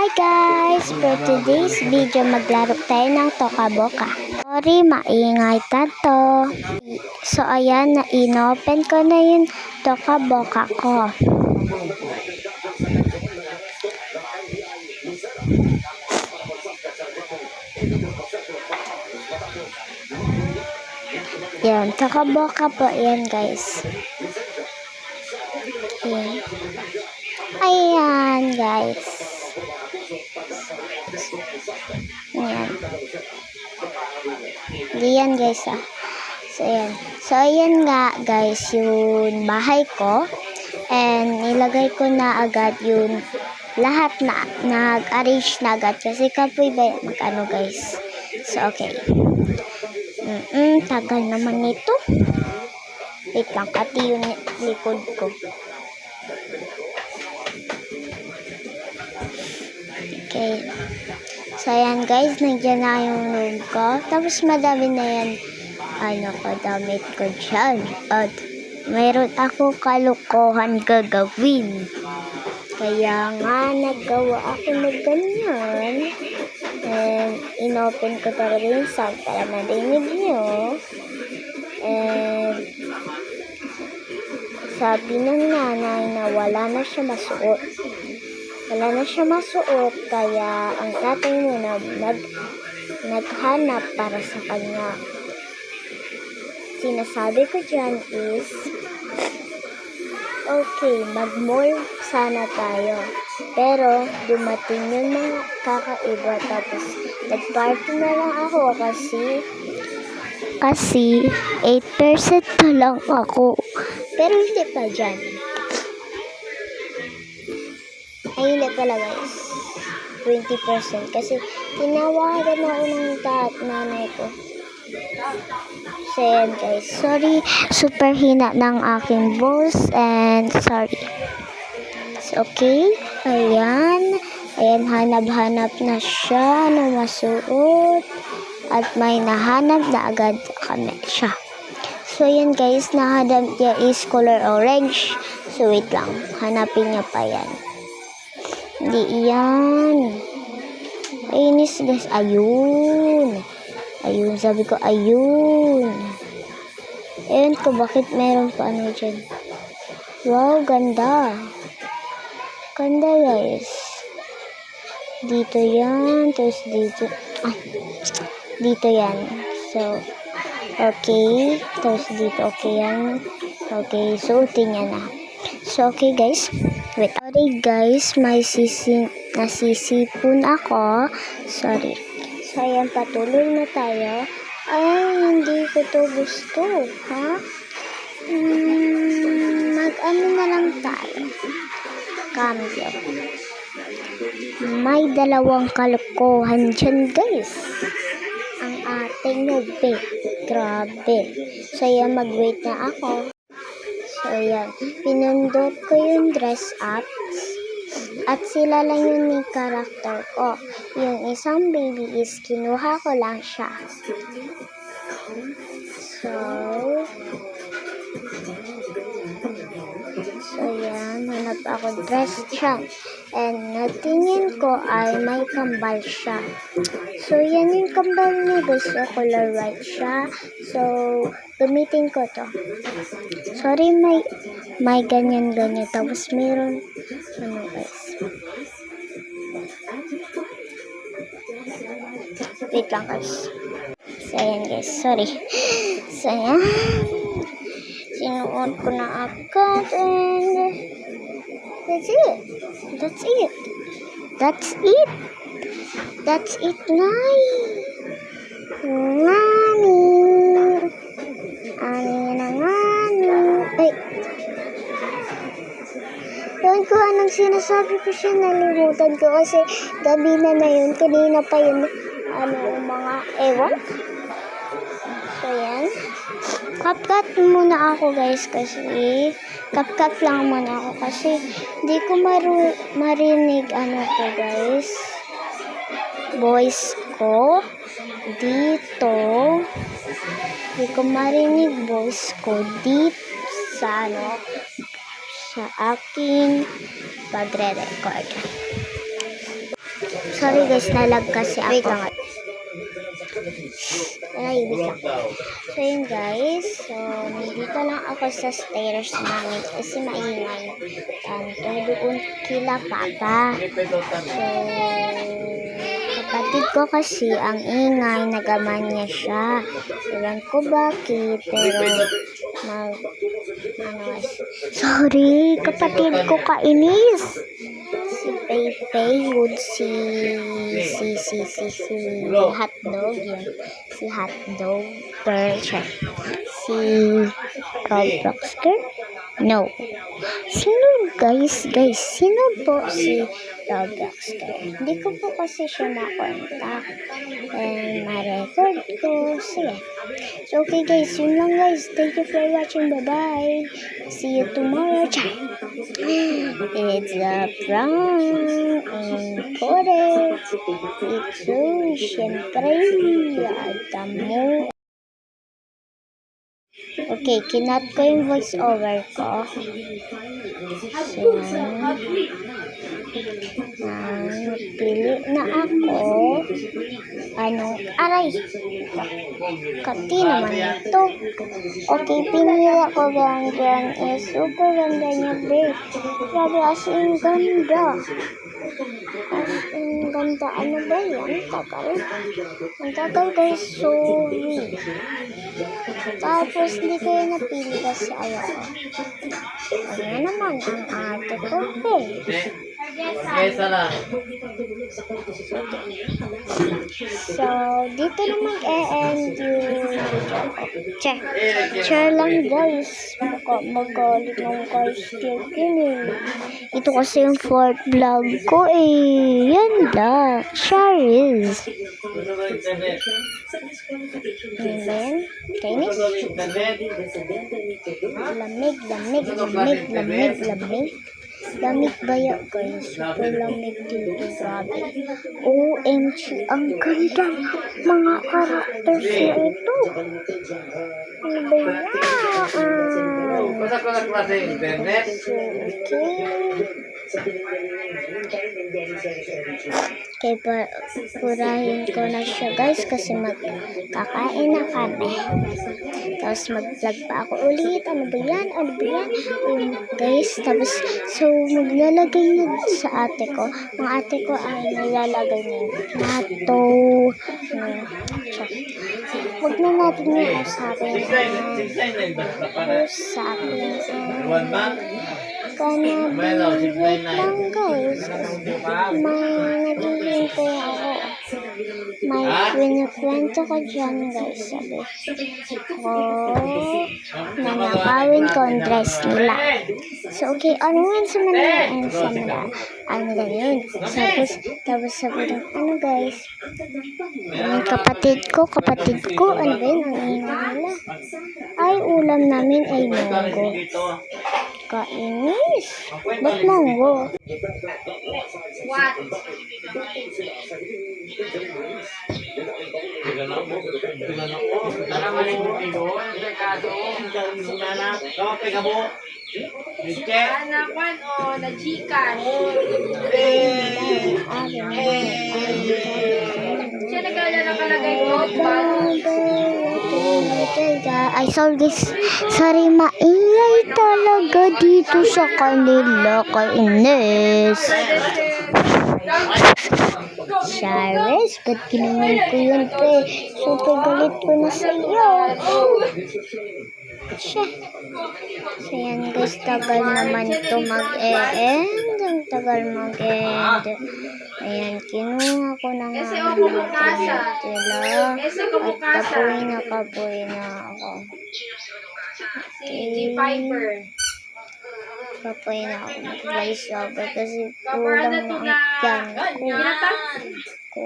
Hi guys! For today's video, maglaro tayo ng Toka-Boka. Sorry, maingay tato. So, ayan, na-inopen ko na yung Toka-Boka ko. Yan, Toka-Boka po yan guys. Okay. Ayan guys. Ayan. Diyan guys ah. So ayan. So ayan nga guys yung bahay ko. And nilagay ko na agad yung lahat na nag-arrange na agad. Kasi kapoy ba mag-ano guys. So okay. Tagal naman nito. Wait lang, pati yung likod ko. Okay. So, ayan guys, nandiyan na yung room ko. Tapos, madami na yan, damit ko dyan. At, mayroon ako kalukuhan gagawin. Kaya nga, naggawa ako ng ganyan. And, inopen ko talaga yung sound para marinig nyo. And, sabi ng nanay na wala na siya masuot. Wala na siya masuot, kaya ang tatay mo na naghanap para sa kanya. Sinasabi ko dyan is, okay, mag-mall sana tayo. Pero, dumating yung mga kakaiba, tapos nag-party na lang ako kasi 8% na lang ako. Pero hindi pa dyan. Ay, hindi pala guys. 20%. Kasi tinawagan ako ng nanay ko. So, yan guys. Sorry, super hina ng aking boss. And sorry. So, okay. Ayan. Ayan, hanap-hanap na siya na masuot. At may nahanap na agad kami siya. So, yan guys. Nahanap niya is color orange. So, wait lang. Hanapin niya pa yan. Hindi yan. Inis guys. Ayun. Ayun. Sabi ko ayun. Ayun ko. Bakit meron pa ano dyan? Wow. Ganda. Ganda guys. Dito yan. Tapos dito. Ay. Dito yan. So. Okay. Tapos dito. Okay yan. Okay. Suotin niya na. So okay guys. Wait. Sorry guys, may nasisipon ako. Sorry. So, ayan, patuloy na tayo. Ay, hindi ko to gusto. Ha? Mag-ano na lang tayo. Cambio. May dalawang kalokohan dyan guys. Ang ating ube. Grabe. So, ayan, mag-wait na ako. So, ayan. Pinundot ko yung dress up. At sila lang yung may character ko. Yung isang baby is kinuha ko lang siya. So, ayan. Hanap ako dress siya. And natingin ko ay may kambal siya. So, yan yung kambal niya guys. So, color white siya. So, gamitin ko to. Sorry, may ganyan-ganyan. Tapos, mayroon, guys. Wait lang, guys. So, ayan, guys. Sorry. So, ayan. Sinuot ko na agad. And, that's it. That's it. That's it. That's it, Nani. Nani. Ay. Ewan ko anong sinasabi ko siya, nalimutan ko kasi gabi na yun. Kanina pa yun, mga ewan. So, yan. Kapkat muna ako guys kasi kapkat lang muna ako kasi hindi ko marinig ko guys. Voice ko dito. Hindi ko marinig voice ko dito sa sa aking pagre-record. Sorry guys, nalag kasi ako. Wait lang. Ay, wait lang. So yun guys, so nandito lang ako sa stairs namin kasi maingay. Tanto doon kila Papa. So, kapatid ko kasi ang ingay, nagaman niya siya. Ewan ko bakit, pero sorry, kapatid ko kainis. Si Peipei would si hotdog yun. Si hotdog si Robloxker. No. Sino guys? Sino po si Robloxker? Hindi ko po kasi siya na-contact. And ma-record ko. Sige. So, okay guys. Yun lang guys. Thank you for watching. Bye-bye. See you tomorrow. It's a prank. Important. Ito, syempre. Tamo. Okay, kinat ko yung voice over ko. So, pili na ako. Aray. Kati naman ito. Okay, pinili ako gan is super ganda niya, babe. Grabe, as in ganda. Ang ganda, ano ba yan? Ang tagal guys, sorry. Tapos hindi kayo napili kasi ayaw. Ano naman ang ate ko, So, dito na mag-e-end yung video ko. Share lang guys. Magalit ng guys yun. Ito kasi yung fourth vlog ko Yan lang. Share is. Ano ba yan? Kainis? Lamig. Lamig baya guys. Super lamig dito. Grabe. OMG. Ang ganda mga characters na ito. Ano ba yan? Okay, purahin ko na siya guys kasi magkakain na kami. Tapos mag-vlog pa ako ulit. Ano ba yan? Guys, tapos so maglalagay niya sa ate ko. Ang ate ko ay nilalagay niya nato. Huwag na natin yung usapin. Wait lang guys. Naghihintay ako. May kwento ko dyan guys. Sabi ko nanakawin ko ang dress nila. So okay, ano yun sa Manila and sa Manila. Ano ganyan. Tapos sabi ng guys. Yung kapatid ko. Ano ba yun? Ang ingay nila. Ay, ulam namin ay munggo. Kainis. Ba't munggo? What? Anakan o na Gcash. Siya nakalagay ko. Ay, sorry, maingay talaga dito sa kanila. Kainis. Charis, ba't ginawan ko yun, Super galit ko na sa iyo. Siya. So, yan guys, tagal naman ito mag-e-end. Ang tagal mag-e-end. Ayan, kinuha ko na nga nila. At kapoy na ako. Si G-Piper. Kapoy na ako mag-voice over kasi kulang na ang tiyan ko.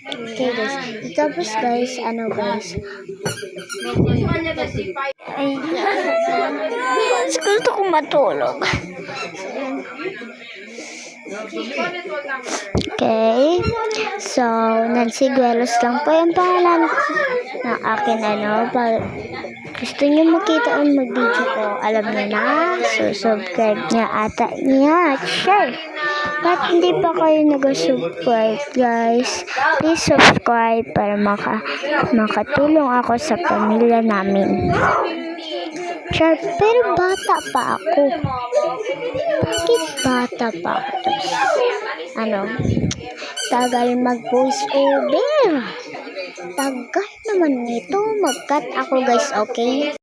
Okay guys. Tapos guys, guys? Ay, guys, gusto ko matulog. Control number. Okay. So, Nancy Guelos lang po yung pangalan ng akin Pag gusto niyo makita ang mag-video ko, alam niyo na, subscribe niya ata niya. Share. Ba't hindi pa kayo nag-subscribe, guys? Please subscribe para makatulong ako sa pamilya namin. Sure, pero bata pa ako. Bakit bata pa ako? Tagal mag-voice over. Tagal naman nito. Mag-cut ako, guys, okay?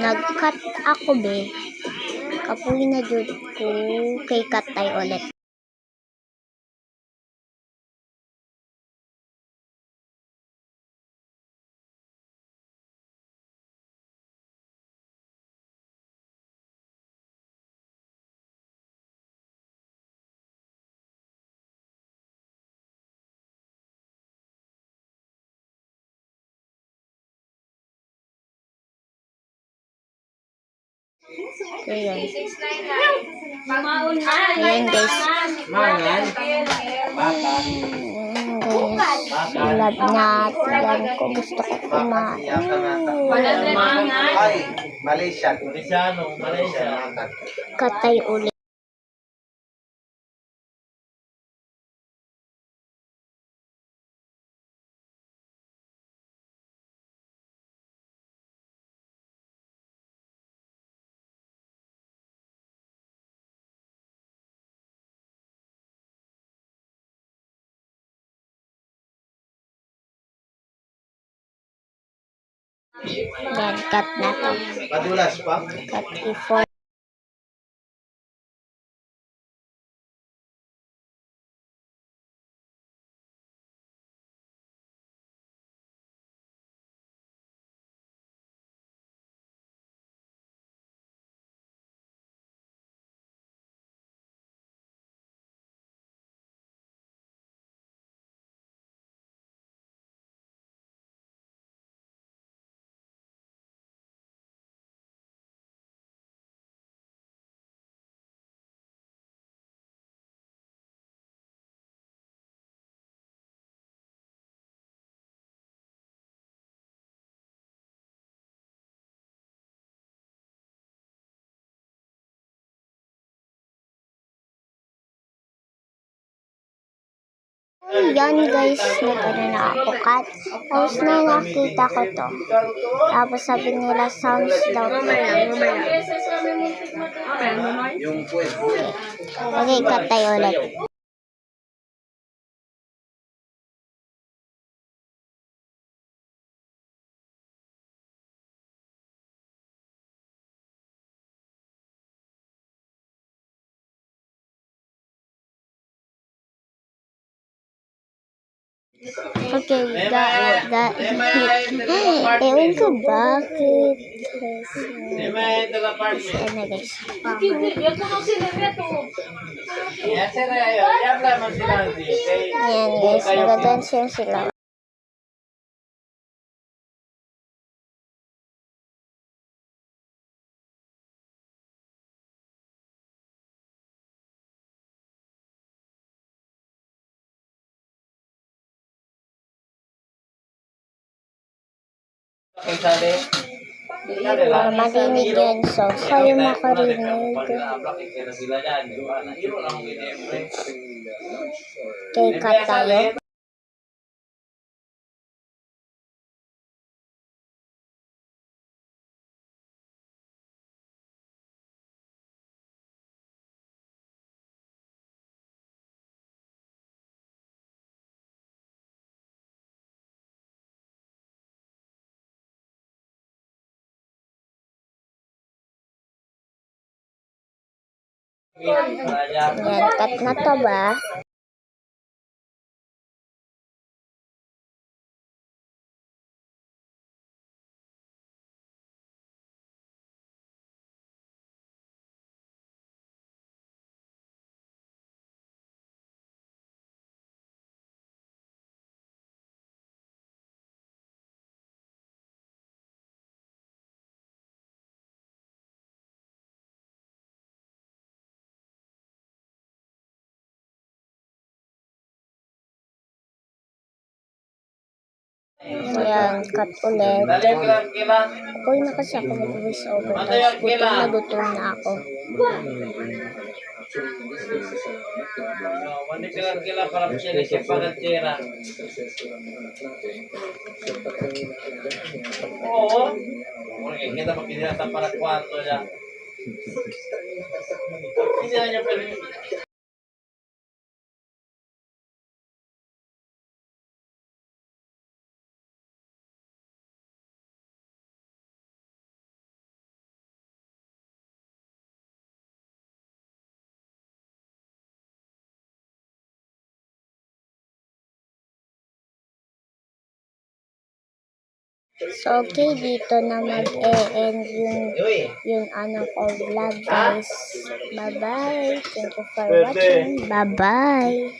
Nag-cut ako, be. Kapuwi na jud ko kay Katay ulit. So, yun. 699. Ayan, guys. Mangan. Love na. Yan ko. Gusto ko kumain. Ay, Malaysia. Malaysia. Katay ulit. Yan, cut na to. Padulas pa? Cut i-4. Yan, guys, na ako cut. Tapos na nakita ko to. Tapos sabi nila sounds daw. Yung puwet. Okay, cut tayo ulit. Okay, ewan ko bakit. Kasi ano, guys. Yan, guys. Nag-dance yun sila. Para marinig yun. So, sa'yo makarinig. Kay cut tayo. Yan, cut na to ba? Yan, cut ulit. Okay na kasi ako mag-voice over. Tapos gutom na gutom na ako. Kila para siya pagkatira. Oo. Kita magkita para kwarto niya. Hindi niya pwede. So, okay, dito na mag-e-end yung ano ko vlog, guys. Bye-bye. Thank you for watching. Bye-bye.